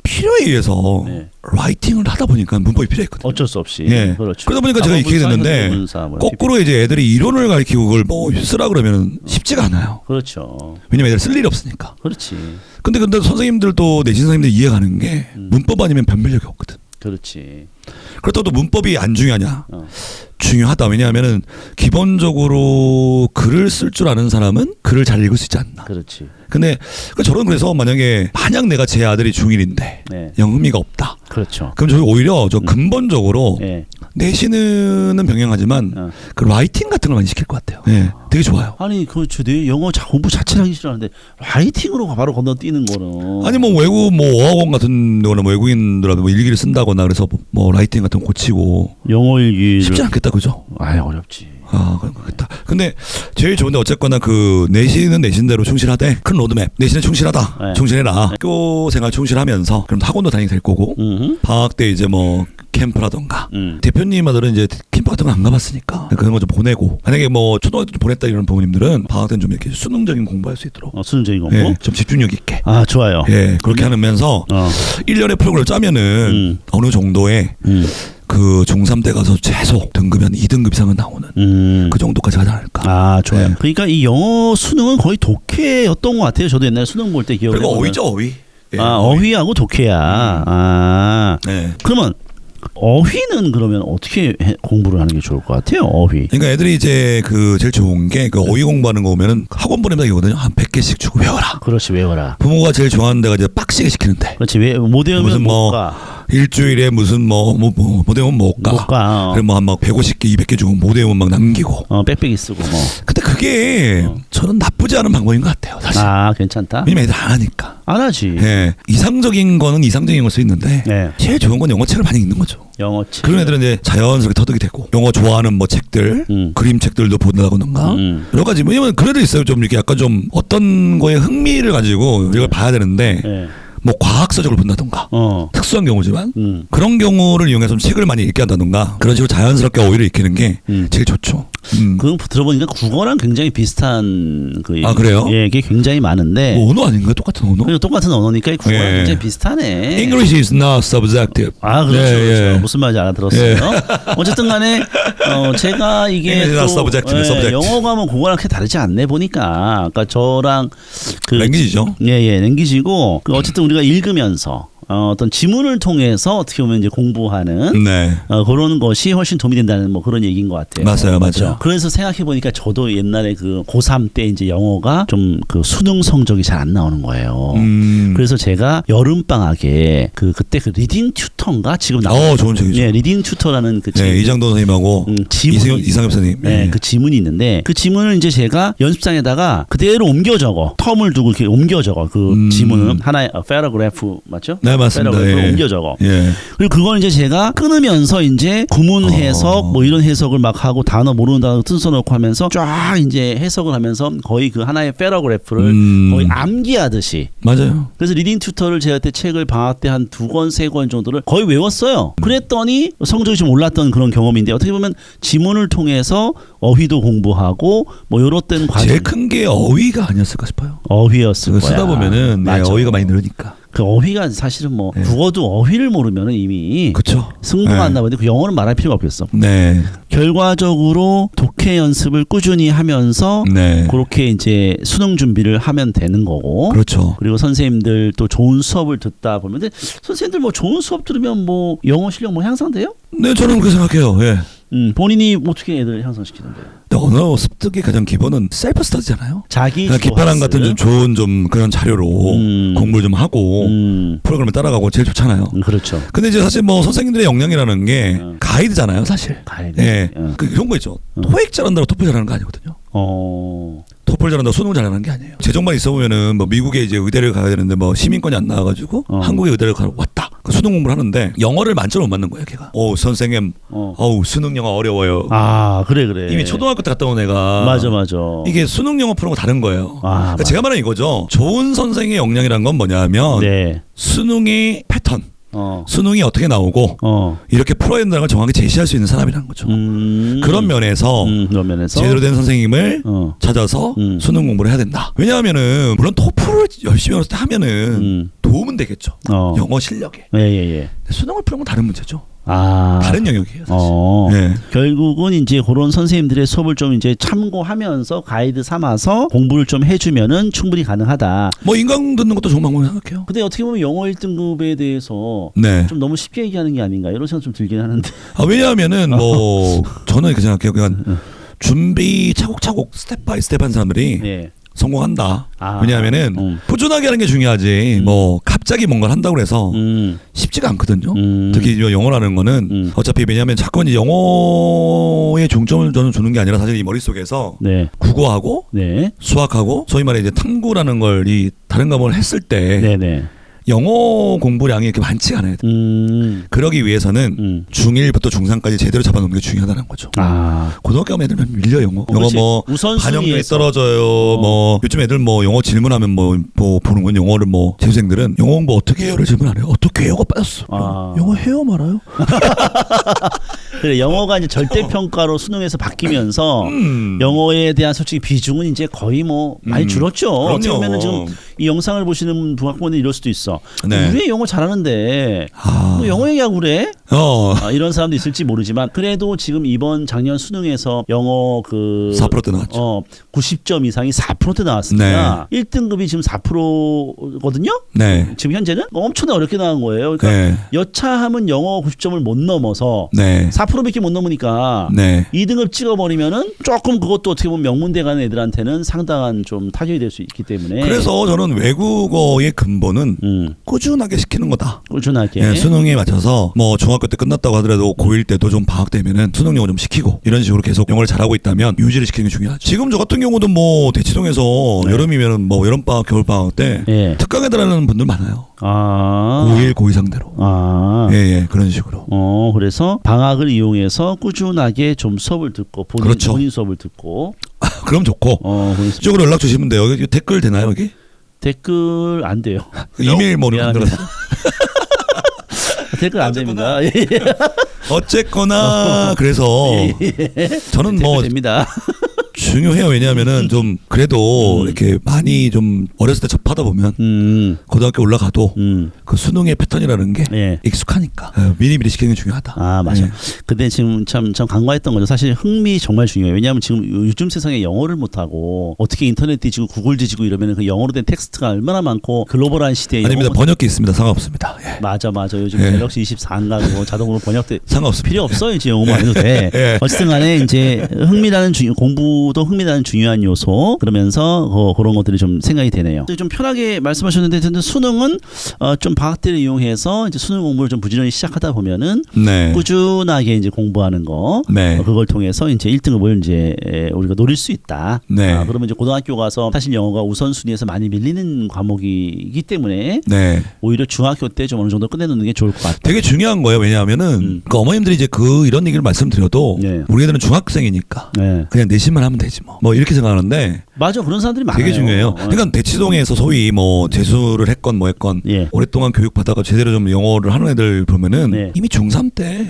필요에 의해서 라이팅을 하다 보니까 문법이 필요했거든요. 어쩔 수 없이. 그렇죠. 그러다 보니까 제가 익히게 됐는데 거꾸로 이제 애들이 이론을 가르치고 그걸 뭐 쓰라 그러면 쉽지가 않아요. 그렇죠. 왜냐면 애들 쓸 일이 없으니까. 그렇지. 근데 선생님들도 내신 선생님들 이해가는 게 문법 아니면 변별력이 없거든. 그렇지. 그렇다고 또 문법이 안 중요하냐? 중요하다. 왜냐하면은 기본적으로 글을 쓸 줄 아는 사람은 글을 잘 읽을 수 있지 않나. 그렇지. 근데 저는 그래서 만약 내가 제 아들이 중1인데 영음이가 없다. 그렇죠. 그럼 저희 오히려 근본적으로 내신은 병행하지만 그 라이팅 같은 걸 많이 시킬 것 같아요. 되게 좋아요. 아니 내 영어 공부 자체를 하기 싫어하는데 라이팅으로 바로 건너뛰는 거는. 아니 뭐 외국 뭐 어학원 같은 거나 뭐 외국인들하고 뭐 일기를 쓴다거나 그래서 뭐 라이팅 같은 거 고치고 영어 일기 쉽지 않겠다 그죠? 어렵지. 그렇겠다. 근데 제일 좋은데 어쨌거나 그 내신은 내신대로 충실하되 큰 로드맵 내신에 충실하다. 충실해라. 학교 생활 충실하면서 그럼 학원도 다니게 될 거고 방학 때 이제 뭐 캠프라던가 대표님 아들은 이제 캠프 같은 거 안 가봤으니까 그런 거 좀 보내고 만약에 뭐 초등학교 때 보냈다 이런 부모님들은 방학 때는 좀 이렇게 수능적인 공부할 수 있도록 수능적인 공부 좀 집중력 있게 좋아요. 그렇게 하면서 1년의 프로그램을 짜면은 어느 정도의 그 중3 때 가서 최소 등급이 한 2등급 이상은 나오는 그 정도까지 하지 않을까. 좋아요. 그러니까 이 영어 수능은 거의 독해였던 것 같아요. 저도 옛날에 수능 볼 때 기억을 그리고 어휘죠 어휘. 어휘하고 독해야. 그러면 어휘는 그러면 어떻게 공부를 하는 게 좋을 것 같아요? 어휘. 그러니까 애들이 이제 그 제일 좋은 게 그 어휘 공부하는 거 보면은 학원 보낸다기보다는 한 100개씩 주고 외워라. 그렇지 외워라. 부모가 제일 좋아하는 데가 이제 빡시게 시키는데. 그렇지 못 외우면 못 가. 일주일에 무슨 못 외우면 못 가. 그래 뭐 한 막 150개 200개 주고 못 외우면 막 남기고. 빽빽이 쓰고 뭐. 근데 그게 저는 나쁘지 않은 방법인 것 같아요. 사실. 괜찮다. 왜냐면 애들 안 하니까. 안 하지. 이상적인 거는 이상적인 걸 수 있는데 제일 좋은 건 영어책을 많이 읽는 거죠. 영어책. 그런 애들은 이제 자연스럽게 터득이 되고 영어 좋아하는 뭐 책들, 그림책들도 본다거나 여러 가지. 왜냐면 그런 애들 있어요. 좀 이렇게 약간 좀 어떤 거에 흥미를 가지고 이걸 봐야 되는데. 뭐 과학 서적을 본다던가 특수한 경우지만 그런 경우를 이용해서 좀 책을 많이 읽게 한다던가 그런 식으로 자연스럽게 어휘를 익히는 게 제일 좋죠. 그건 들어보니까 국어랑 굉장히 비슷한 그래요? 이게 굉장히 많은데 뭐 언어 아닌가요? 똑같은 언어? 똑같은 언어니까 국어랑 굉장히 비슷하네. English is not subjective. 그렇죠. 그렇죠. 무슨 말인지 알아들었어요. 어쨌든 간에 제가 이게 또 영어가 뭐 국어랑 그렇게 다르지 않네 보니까 아까 저랑 랭귀지죠. 랭귀지고 어쨌든 우리가 읽으면서 어떤 지문을 통해서 어떻게 보면 이제 공부하는 그런 것이 훨씬 도움이 된다는 뭐 그런 얘기인 것 같아요. 맞아요. 그래서 생각해 보니까 저도 옛날에 그 고3 때 이제 영어가 좀 그 수능 성적이 잘 안 나오는 거예요. 그래서 제가 여름 방학에 그때 그 리딩 튜터인가 지금 나온 좋은 책이죠. 리딩 튜터라는 그 책. 이장도 선생님하고 이상엽 선생님. 그 지문이 있는데 그 지문을 이제 제가 연습장에다가 그대로 옮겨 적어 텀을 두고 이렇게 옮겨 적어 그 지문은 하나의 패러그래프 맞죠? 맞습니다. 패러그래프를 옮겨 적어. 그리고 그걸 이제 제가 끊으면서 이제 구문 해석 뭐 이런 해석을 막 하고 단어 모르는 단어 뜯어 놓고 하면서 쫙 이제 해석을 하면서 거의 그 하나의 패러그래프를 거의 암기하듯이. 맞아요. 그래서 리딩 튜터를 제가 그때 책을 방학 때 한 2권, 3권 정도를 거의 외웠어요. 그랬더니 성적이 좀 올랐던 그런 경험인데 어떻게 보면 지문을 통해서 어휘도 공부하고 뭐 요렇던 과정. 제일 큰 게 어휘가 아니었을까 싶어요. 어휘였을 거야. 쓰다 보면은 어휘가 많이 늘으니까. 그 어휘가 사실은 뭐 국어도 어휘를 모르면 이미 그쵸. 승부가 안 나는데 그 영어는 말할 필요가 없겠어. 네. 결과적으로 독해 연습을 꾸준히 하면서 그렇게 이제 수능 준비를 하면 되는 거고. 그렇죠. 그리고 선생님들 또 좋은 수업을 듣다 보면 근데 선생님들 뭐 좋은 수업 들으면 뭐 영어 실력 뭐 향상돼요? 네, 저는 그렇게 생각해요. 예. 본인이 어떻게 애들 향상시키는데요? 언어 습득의 가장 기본은 셀프 스터디잖아요. 자기 기파랑 같은 좀 좋은 좀 그런 자료로 공부를 좀 하고 프로그램을 따라가고 제일 좋잖아요. 그렇죠. 근데 이제 사실 뭐 선생님들의 역량이라는 게 가이드잖아요, 사실. 가이드. 예. 그런 거 있죠. 토익 잘한다고 토플 잘하는 거 아니거든요. 토플 잘한다고 수능 잘하는 게 아니에요. 재정만 있어 보면은 뭐 미국에 이제 의대를 가야 되는데 뭐 시민권이 안 나와가지고 한국에 의대를 가러 왔다. 그 수능 공부를 하는데 영어를 만점을 못 맞는 거예요, 걔가. 선생님, 수능 영어 어려워요. 아, 그래. 이미 초등학교 때 갔다 온 애가. 맞아. 이게 수능 영어 푸는 거 다른 거예요. 그러니까 제가 말하는 이거죠. 좋은 선생의 역량이란 건 뭐냐면 수능의 패턴. 수능이 어떻게 나오고 이렇게 풀어야 된다는 걸 정확히 제시할 수 있는 사람이라는 거죠. 그런 면에서 제대로 된 선생님을 찾아서 수능 공부를 해야 된다. 왜냐하면은 물론 토플을 열심히 하면은 도움은 되겠죠. 영어 실력에. 수능을 푸는 건 다른 문제죠. 다른 영역이에요, 사실. 결국은 이제 그런 선생님들의 수업을 좀 이제 참고하면서 가이드 삼아서 공부를 좀 해주면은 충분히 가능하다. 뭐 인강 듣는 것도 좋은 방법이라고 생각해요. 근데 어떻게 보면 영어 1등급에 대해서 좀 너무 쉽게 얘기하는 게 아닌가 이런 생각 좀 들긴 하는데. 왜냐하면은 뭐 저는 이렇게 생각해요. 그냥 준비 차곡차곡 스텝 바이 스텝 한 사람들이 성공한다. 왜냐하면은 꾸준하게 하는 게 중요하지. 뭐 갑자기 뭔가를 한다고 해서 쉽지가 않거든요. 특히 영어라는 거는 어차피 왜냐하면 자꾸 이제 영어에 중점을 저는 주는 게 아니라 사실 이 머릿속에서 국어하고 수학하고 소위 말해 이제 탐구라는 걸 이 다른 과목을 했을 때 영어 공부량이 이렇게 많지가 않아요. 그러기 위해서는 중1부터 중3까지 제대로 잡아놓는 게 중요하다는 거죠. 고등학교 가면 애들 밀려 영어 뭐 반영률이 떨어져요. 뭐 요즘 애들 뭐 영어 질문하면 뭐 보는 건 영어를 뭐 재수생들은 영어 공부 어떻게 해요를 질문 안 해요. 어떻게 해요가 빠졌어. 영어 해요 말아요. 그래 영어가 이제 절대 평가로 수능에서 바뀌면서 영어에 대한 솔직히 비중은 이제 거의 뭐 많이 줄었죠. 어떻게 보면은 지금 이 영상을 보시는 부학부모님 이럴 수도 있어. 우리 영어 잘하는데 뭐 영어 얘기하고 그래? 이런 사람도 있을지 모르지만 그래도 지금 이번 작년 수능에서 영어 그 4%대 나왔죠. 90점 이상이 4%대 나왔습니다. 1등급이 지금 4%거든요. 지금 현재는 엄청나게 어렵게 나온 거예요. 그러니까 여차하면 영어 90점을 못 넘어서 4%밖에 못 넘으니까 2등급 찍어버리면은 조금 그것도 어떻게 보면 명문대 가는 애들한테는 상당한 좀 타격이 될 수 있기 때문에 그래서 저는 외국어의 근본은 꾸준하게 시키는 거다. 꾸준하게. 수능에 맞춰서 뭐 중학교 때 끝났다고 하더라도 고1 때도 좀 방학 되면은 수능 영어 좀 시키고 이런 식으로 계속 영어를 잘하고 있다면 유지를 시키는 게 중요하죠. 지금 저 같은 경우도 뭐 대치동에서 여름이면은 뭐 여름방학 겨울방학 때 특강에 들어가는 분들 많아요. 고1 고2 상대로. 그런 식으로. 그래서 방학을 이용해서 꾸준하게 좀 수업을 듣고 본인 수업을 듣고 그럼 좋고 이쪽으로 연락 주시면 돼요. 여기 댓글 되나요 여기? 댓글 안 돼요. 이메일 뭐 만들어서 댓글 안 됩니다. 어쨌거나 그래서 저는 뭐 됩니다. 중요해요. 왜냐하면은 좀 그래도 이렇게 많이 좀 어렸을 때 접하다 보면 고등학교 올라가도 그 수능의 패턴이라는 게 익숙하니까 미리미리 시키는 게 중요하다. 맞아. 근데 지금 참 간과했던 거죠. 사실 흥미 정말 중요해요. 왜냐하면 지금 요즘 세상에 영어를 못하고 어떻게 인터넷 뒤지고 구글 뒤지고 이러면 그 영어로 된 텍스트가 얼마나 많고 글로벌한 시대에 아닙니다. 번역기 있습니다. 상관없습니다. 맞아. 요즘 갤럭시 24 안 가고 자동으로 번역돼 상관없습니다. 필요 없어요. 이제 영어만 해도 돼. 어쨌든 간에 이제 흥미라는 공부도 흥미나는 중요한 요소 그러면서 그런 것들이 좀 생각이 되네요. 좀 편하게 말씀하셨는데 수능은 좀 방학 때를 이용해서 이제 수능 공부를 좀 부지런히 시작하다 보면은 네. 꾸준하게 이제 공부하는 거 네. 그걸 통해서 이제 1등급을 이제 우리가 노릴 수 있다. 네. 그러면 이제 고등학교 가서 사실 영어가 우선순위에서 많이 밀리는 과목이기 때문에 네. 오히려 중학교 때 좀 어느 정도 끝내놓는 게 좋을 것 같아요. 되게 중요한 거예요. 왜냐하면은 그 어머님들이 이제 이런 얘기를 말씀드려도 네. 우리 애들은 중학생이니까 네. 그냥 내신만 하면 되지 뭐 이렇게 생각하는데 맞아 그런 사람들이 많아요. 되게 중요해요. 그러니까 대치동에서 소위 뭐 재수를 했건 뭐 했건 예. 오랫동안 교육 받다가 제대로 좀 영어를 하는 애들 보면은 네. 이미 중3 때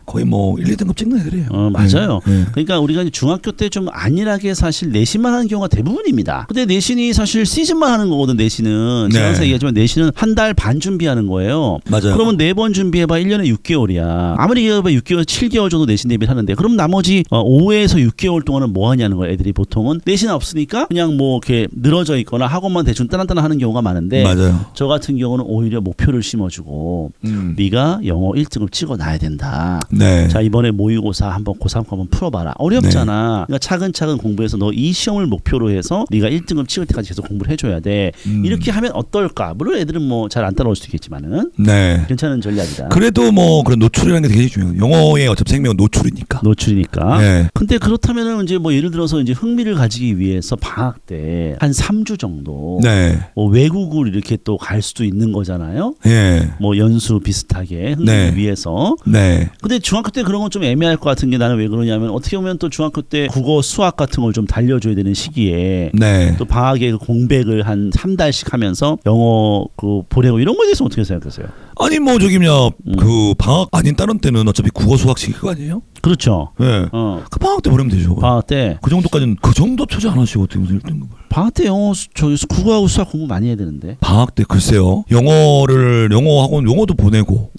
거의 뭐 1, 2등급 찍는 애들이에요. 맞아요. 네. 그러니까 우리가 중학교 때 좀 안일하게 사실 내신만 하는 경우가 대부분입니다. 근데 내신이 사실 시즌만 하는 거거든. 내신은 제가 항상 얘기하지만 내신은 한 달 반 준비하는 거예요. 맞아요. 그러면 4번 준비해봐 1년에 6개월이야. 아무리 얘기해봐 6개월 7개월 정도 내신 대비를 하는데 그럼 나머지 5에서 6개월 동안은 뭐 하냐는 거예요. 애들이 보통은 내신 없으니까 그냥 뭐 이렇게 늘어져 있거나 학원만 대충 따란따란 하는 경우가 많은데 맞아요. 저 같은 경우는 오히려 목표를 심어주고 네가 영어 1등급 찍어놔야 된다. 네. 자 이번에 모의고사 한번 고3 한번 풀어봐라. 어렵잖아. 네. 그러니까 차근차근 공부해서 너 이 시험을 목표로 해서 네가 1등급 찍을 때까지 계속 공부를 해줘야 돼. 이렇게 하면 어떨까? 물론 애들은 뭐 잘 안 따라올 수도 있겠지만은 네. 괜찮은 전략이다. 그래도 뭐 그런 노출이라는 게 되게 중요해요. 영어의 어차피 생명은 노출이니까. 네. 근데 그렇다면은 이제 뭐 예를 들어서 이제 흥미를 가지기 위해서 방학 때 한 3주 정도 네. 뭐 외국을 이렇게 또 갈 수도 있는 거잖아요. 네. 뭐 연수 비슷하게 흥미를 네. 위해서. 네. 근데 중학교 때 그런 건 좀 애매할 것 같은 게 나는 왜 그러냐면 어떻게 보면 또 중학교 때 국어 수학 같은 걸 좀 달려줘야 되는 시기에 네. 또 방학에 그 공백을 한 3달씩 하면서 영어 그 보내고 이런 거에 대해서 어떻게 생각하세요? 아니 뭐 그 방학 아닌 다른 때는 어차피 국어 수학식 그거 아니에요? 그렇죠. 네. 그 방학 때 보내면 되죠. 방학 때 그 정도까지는 그 정도 투자 안 하시고 어떻게 무슨 1등급을? 방학 때 영어 국어하고 수학 공부 많이 해야 되는데. 방학 때 글쎄요. 영어 학원 영어도 보내고.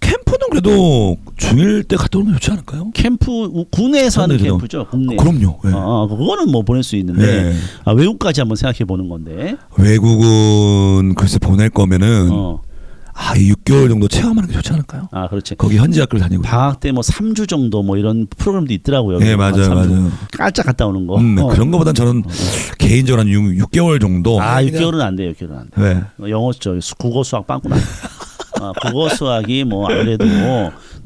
캠프는 그래도 중1 때 갔다 오는 게 좋지 않을까요? 캠프 국내에서 하는 캠프죠. 국내. 그럼요. 네. 그거는 뭐 보낼 수 있는데 네. 외국까지 한번 생각해 보는 건데. 외국은 글쎄 보낼 거면은. 이 6개월 정도 체험하는 게 좋지 않을까요? 그렇지. 거기 현지 학교를 다니고. 방학 때 뭐 3주 정도 뭐 이런 프로그램도 있더라고요. 네, 맞아요. 깔짝 갔다 오는 거. 그런 거보단 저는 개인적으로 한 6개월 정도. 6개월은 안 돼요. 6개월은 안 돼. 네. 영어 국어 수학 빵꾸나. 국어 수학이 뭐 아무래도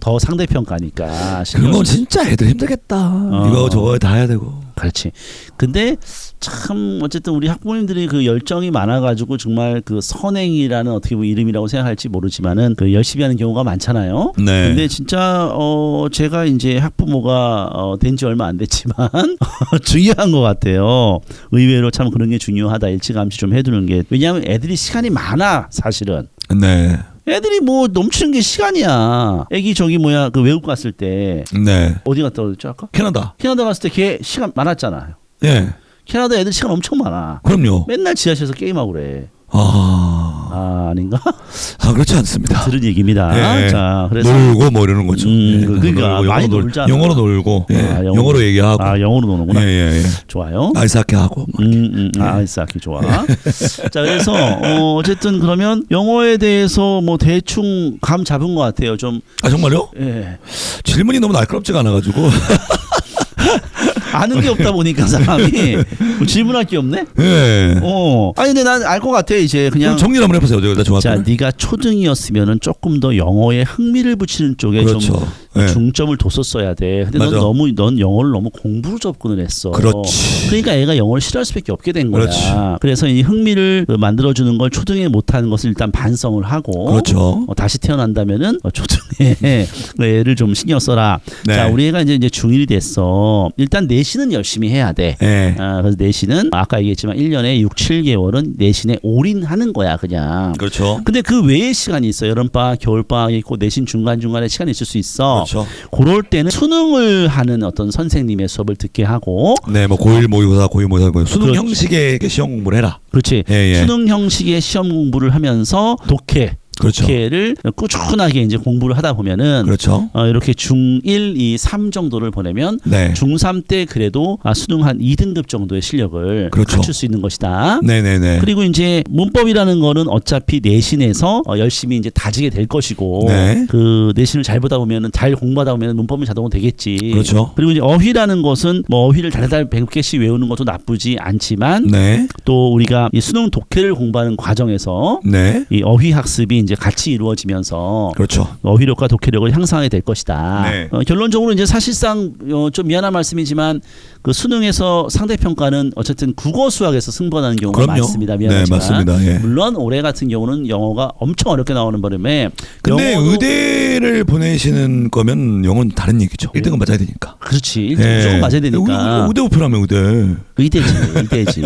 더 상대평가니까. 그런 건 진짜 애들 힘들겠다. 이거 저거 다 해야 되고. 그렇지. 근데 참 어쨌든 우리 학부모님들이 그 열정이 많아가지고 정말 그 선행이라는 어떻게 보면 이름이라고 생각할지 모르지만은 그 열심히 하는 경우가 많잖아요. 네. 근데 진짜 제가 이제 학부모가 된 지 얼마 안 됐지만 중요한 것 같아요. 의외로 참 그런 게 중요하다. 일찌감치 좀 해두는 게. 왜냐하면 애들이 시간이 많아 사실은. 네. 애들이 뭐 넘치는 게 시간이야. 애기 그 외국 갔을 때 네. 어디 갔다 오셨죠 아까? 캐나다 갔을 때 걔 시간 많았잖아요. 예. 캐나다 애들 시간 엄청 많아. 그럼요. 맨날 지하철에서 게임하고 그래. 아닌가? 그렇지 않습니다. 들은 얘기입니다. 예. 자, 그래서 놀고 뭐 이러는 거죠. 그러니까 많이 놀잖아. 영어로 놀고, 영어로 얘기하고. 영어로 노는구나. 예. 좋아요. 아이스하키 하고. 아이스하키 좋아. 자, 그래서 어쨌든 그러면 영어에 대해서 뭐 대충 감 잡은 것 같아요. 좀. 정말요? 예. 질문이 너무 날카롭지가 않아가지고. 아는 게 없다 보니까 사람이 뭐 질문할 게 없네. 네. 아니 근데 난 알 것 같아 이제 그냥. 정리 한번 해보세요. 자, 네가 초등이었으면은 조금 더 영어에 흥미를 붙이는 쪽에 그렇죠. 좀 중점을 뒀었어야 돼. 근데 넌 영어를 너무 공부로 접근을 했어. 그렇지. 그러니까 애가 영어를 싫어할 수밖에 없게 된 거야. 그렇지. 그래서 이 흥미를 만들어주는 걸 초등에 못하는 것을 일단 반성을 하고. 그렇죠. 다시 태어난다면은 초등에 애를 좀 신경 써라. 네. 자, 우리 애가 이제 중1이 됐어. 일단 내신은 열심히 해야 돼. 네. 그래서 내신은 아까 얘기했지만 1년에 6, 7개월은 내신에 올인하는 거야 그냥. 그렇죠. 근데 그 외의 시간이 있어. 여름방학, 겨울방학이 있고 내신 중간중간에 시간이 있을 수 있어. 그렇죠. 그럴 때는 수능을 하는 어떤 선생님의 수업을 듣게 하고. 네, 뭐 고1 모의고사, 수능 형식의 시험 공부를 해라. 그렇지. 수능 형식의 시험 공부를 하면서 독해. 그렇죠. 독해를 꾸준하게 이제 공부를 하다 보면은 그렇죠. 이렇게 중1, 2, 3 정도를 보내면 네. 중3 때 그래도 수능 한 2등급 정도의 실력을 그렇죠. 갖출 수 있는 것이다. 네네네. 그리고 이제 문법이라는 거는 어차피 내신에서 열심히 이제 다지게 될 것이고 네. 그 내신을 잘 보다 보면은 잘 공부하다 보면 문법이 자동으로 되겠지. 그렇죠. 그리고 이제 어휘라는 것은 뭐 어휘를 달달 100개씩 외우는 것도 나쁘지 않지만 네. 또 우리가 이 수능 독해를 공부하는 과정에서 네. 이 어휘 학습이 이제 같이 이루어지면서 그렇죠. 어휘력과 독해력을 향상하게 될 것이다. 네. 결론적으로 이제 사실상 좀 미안한 말씀이지만 그 수능에서 상대평가는 어쨌든 국어 수학에서 승부하는 경우가 그럼요. 많습니다. 미안하지만 네, 맞습니다. 예. 물론 올해 같은 경우는 영어가 엄청 어렵게 나오는 바람에 근데 의대를 보내시는 거면 영어는 다른 얘기죠. 1등은 맞아야 되니까. 그렇지. 1등 무조건 맞아야 되니까. 의대 오픈하면 의대지.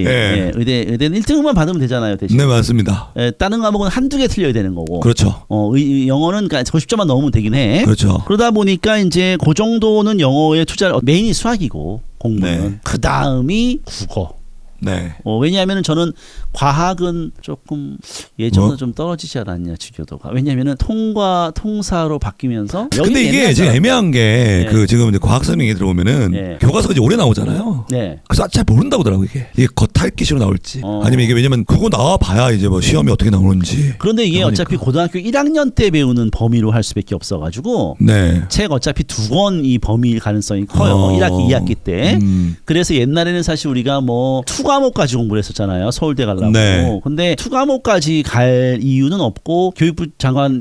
예. 의대는 1등만 받으면 되잖아요. 대신. 네, 맞습니다. 예, 다른 과목은 한두 개 틀려야 되는 거고. 그렇죠. 영어는 90점만 넣으면 되긴 해. 그렇죠. 그러다 보니까 이제 그 정도는 영어에 투자를 메인이 수학이고 공부는 네. 그 다음이 국어. 네. 왜냐하면 저는 과학은 조금 예전보다 좀 떨어지지 않았냐 주교도가. 왜냐하면 통과 통사로 바뀌면서. 근데 이게 지금 애매한 게 그 네. 지금 이제 과학 설명이 들어오면은 네. 교과서가 이제 오래 나오잖아요. 네. 그래서 잘 모른다고 하더라고 이게 겉핥기식으로 나올지 아니면 이게 왜냐면 그거 나와 봐야 이제 뭐 시험이 어떻게 나오는지. 그런데 이게 나오니까. 어차피 고등학교 1학년 때 배우는 범위로 할 수밖에 없어가지고 네. 책 어차피 2권 이 범위일 가능성이 커요. 1학기, 2학기 때. 그래서 옛날에는 사실 우리가 뭐 투과목까지 공부를 했었잖아요. 서울대 가려고. 네. 근데 투과목까지 갈 이유는 없고 교육부 장관이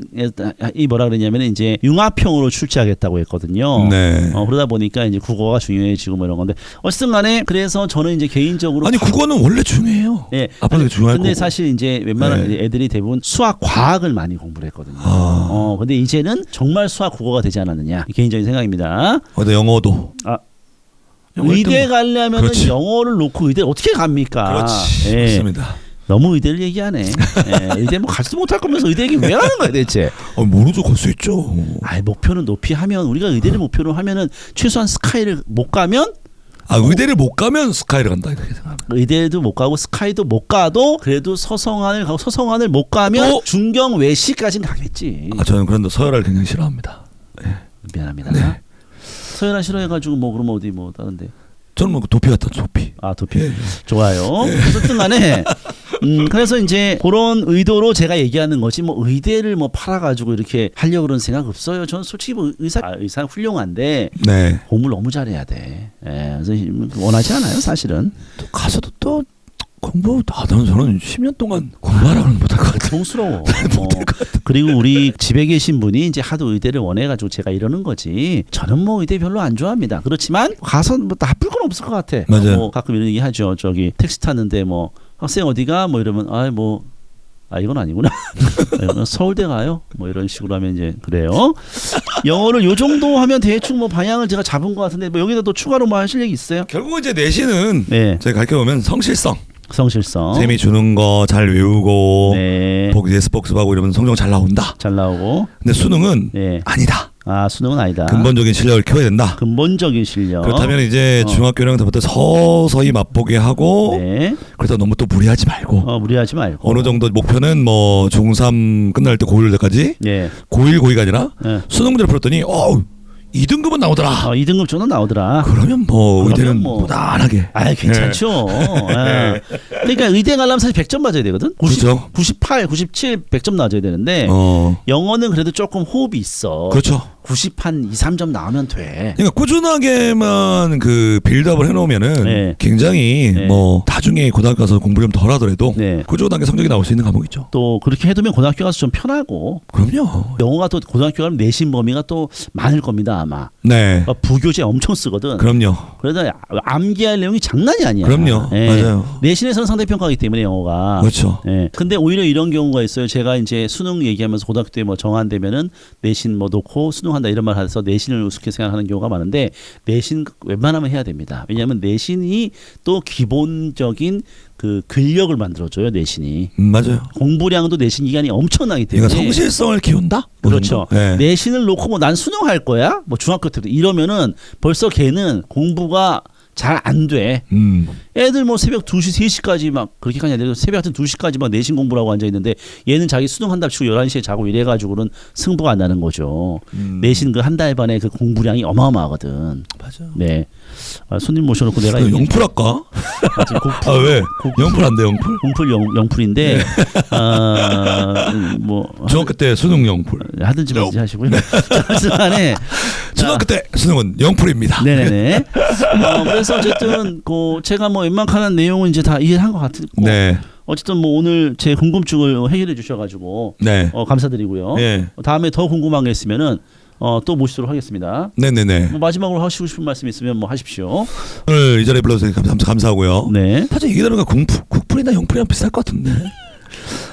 뭐라 그러냐면 이제 융합형으로 출제하겠다고 했거든요. 네. 그러다 보니까 이제 국어가 중요해지고 뭐 이런 건데 어쨌든 간에 그래서 저는 이제 개인적으로 아니 국어는 원래 중요해요. 네. 앞으로 중요할 거고. 근데 사실 이제 웬만한 애들이 대부분 수학, 과학을 많이 공부를 했거든요. 근데 이제는 정말 수학, 국어가 되지 않았느냐 개인적인 생각입니다. 근데 영어도. 의대 가려면 그렇지. 영어를 놓고 의대 어떻게 갑니까? 그렇지. 예. 맞습니다. 너무 의대를 얘기하네. 예. 의대 뭐 갈지도 못할 거면서 의대 얘기 왜 하는 거야 대체? 모르죠. 갈 수 있죠. 목표는 높이 하면 우리가 의대를 목표로 하면은 최소한 스카이를 못 가면 의대를 못 가면 스카이를 간다 이렇게 생각합니다. 의대도 못 가고 스카이도 못 가도 그래도 서성안을 가고 서성안을 못 가면 중경 외시까지는 가겠지. 저는 그런데 서열을 굉장히 싫어합니다. 네. 미안합니다. 네. 서열아 싫어해가지고 뭐 그러면 어디 뭐 다른데. 저는 뭐 도피 같다 도피. 도피. 예. 좋아요. 어쨌든 간에 그래서 이제 그런 의도로 제가 얘기하는 거지 뭐 의대를 뭐 팔아가지고 이렇게 하려고 그런 생각 없어요. 저는 솔직히 뭐 의사 훌륭한데 네. 공부를 너무 잘해야 돼. 그래서 원하지 않아요 사실은. 또 가서도 또 공부 저는 10년 동안 공부하라고는 못할 것 같아요. 동스러워. 그리고 우리 집에 계신 분이 이제 하도 의대를 원해가지고 제가 이러는 거지. 저는 뭐 의대 별로 안 좋아합니다. 그렇지만 가서 뭐 나쁠 건 없을 것 같아. 맞아요. 뭐 가끔 이런 얘기 하죠. 저기 택시 탔는데 뭐 학생 어디가 뭐 이러면 이건 아니구나. 서울대 가요. 뭐 이런 식으로 하면 이제 그래요. 영어를 요 정도 하면 대충 뭐 방향을 제가 잡은 것 같은데 뭐 여기다 또 추가로 뭐 하실 얘기 있어요? 결국 이제 내신은 네. 제가 가르쳐보면 성실성. 쌤이 주는 거 잘 외우고 네. 예스 복습하고 이러면 성적 잘 나온다. 잘 나오고. 근데 수능은 네. 아니다. 수능은 아니다. 근본적인 실력을 키워야 된다. 근본적인 실력. 그렇다면 이제 중학교랑 때부터 서서히 맛보게 하고 네. 그렇다 너무 또 무리하지 말고. 무리하지 말고. 어느 정도 목표는 뭐 중3 끝날 때 고1 때까지. 네. 고1 고2가 아니라 네. 수능 문제를 풀었더니 2등급은 나오더라. 2등급 정도 나오더라. 그러면 의대는 무난하게. 괜찮죠. 네. 그러니까 의대 가려면 사실 100점 맞아야 되거든. 90, 그렇죠. 98, 97, 100점 맞아야 되는데 영어는 그래도 조금 호흡이 있어. 그렇죠. 90 한 2, 3점 나오면 돼. 그러니까 꾸준하게만 그 빌드업을 해놓으면은 네. 굉장히 뭐 나중에 고등학교 가서 공부를 좀 덜 하더라도 꾸준하게 성적이 나올 수 있는 과목이죠. 또 그렇게 해두면 고등학교 가서 좀 편하고. 그럼요. 영어가 또 고등학교 가면 내신 범위가 또 많을 겁니다 아마. 네. 부교재 엄청 쓰거든. 그럼요. 그래서 암기할 내용이 장난이 아니야. 그럼요. 맞아요. 내신에서는 상대평가이기 때문에 영어가. 그렇죠. 근데 오히려 이런 경우가 있어요. 제가 이제 수능 얘기하면서 고등학교 때 뭐 정한되면은 내신 뭐 놓고 수능한다 이런 말 해서 내신을 우습게 생각하는 경우가 많은데 내신 웬만하면 해야 됩니다. 왜냐하면 내신이 또 기본적인 그 근력을 만들어줘요. 내신이. 맞아요. 공부량도 내신 기간이 엄청나기 때문에. 그러니까 성실성을 키운다. 그렇죠. 네. 내신을 놓고 뭐 난 수능할 거야. 뭐 중학교 때도 이러면은 벌써 걔는 공부가 잘 안 돼. 애들 뭐 새벽 2시, 3시까지 막 그렇게까지 안 돼도 새벽 같은 2시까지 막 내신 공부를 하고 앉아 있는데 얘는 자기 수능 한답시고 11시에 자고 이래 가지고는 승부가 안 나는 거죠. 내신 그 한 달 반에 그 공부량이 어마어마하거든. 맞아. 네. 손님 모셔놓고 내가 영풀 할까? 왜? 영풀 안 돼, 영풀? 공풀 영풀인데 뭐 중학교 때 수능 영풀 하든지 말든지 하시고요. 하지만에 중학교 때 수능은 영풀입니다. 네네네. 그래서 어쨌든 제가 뭐 웬만한 내용은 이제 다 이해한 것 같고. 네. 어쨌든 뭐 오늘 제 궁금증을 해결해 주셔가지고 네. 감사드리고요. 네. 다음에 더 궁금한 게 있으면은 또 모시도록 하겠습니다. 네네네. 뭐 마지막으로 하시고 싶은 말씀 있으면 뭐 하십시오. 오늘 이 자리에 불러주셔서 감사하고요. 네. 사실 이게 다른 거 국풀이나 영풀이랑 비슷할 것 같은데.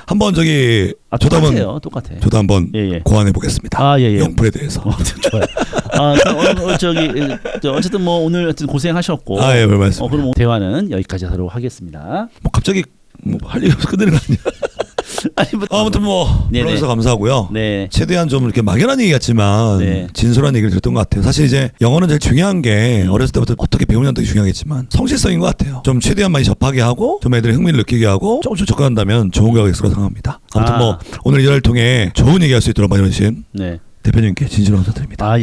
한번 저기 저도 한번 고안해 보겠습니다. 영풀에 대해서. 좋아요. 어쨌든 뭐 오늘 하여튼 고생하셨고. 별 말씀. 그럼 대화는 여기까지 하도록 하겠습니다. 뭐 갑자기 뭐 할 일 없어 끝내는 거 아니야? 아무튼 뭐 불러주셔서 감사하고요. 네. 최대한 좀 이렇게 막연한 얘기 같지만 진솔한 얘기를 들었던 것 같아요. 사실 이제 영어는 제일 중요한 게 어렸을 때부터 어떻게 배우냐는 게 중요하겠지만 성실성인 것 같아요. 좀 최대한 많이 접하게 하고 좀 애들이 흥미를 느끼게 하고 조금씩 접근한다면 좋은 결과가 있을 거라 생각합니다. 아무튼 뭐 오늘 이 자리를 통해 좋은 얘기할 수 있도록 마련해주신 대표님께 진심으로 감사드립니다.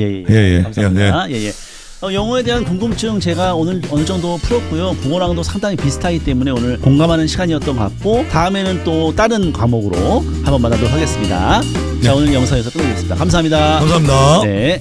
감사합니다. 영어에 대한 궁금증 제가 오늘 어느 정도 풀었고요. 국어랑도 상당히 비슷하기 때문에 오늘 공감하는 시간이었던 것 같고 다음에는 또 다른 과목으로 한번 만나도록 하겠습니다. 자, 오늘 영상에서 끝내겠습니다. 감사합니다. 감사합니다. 네.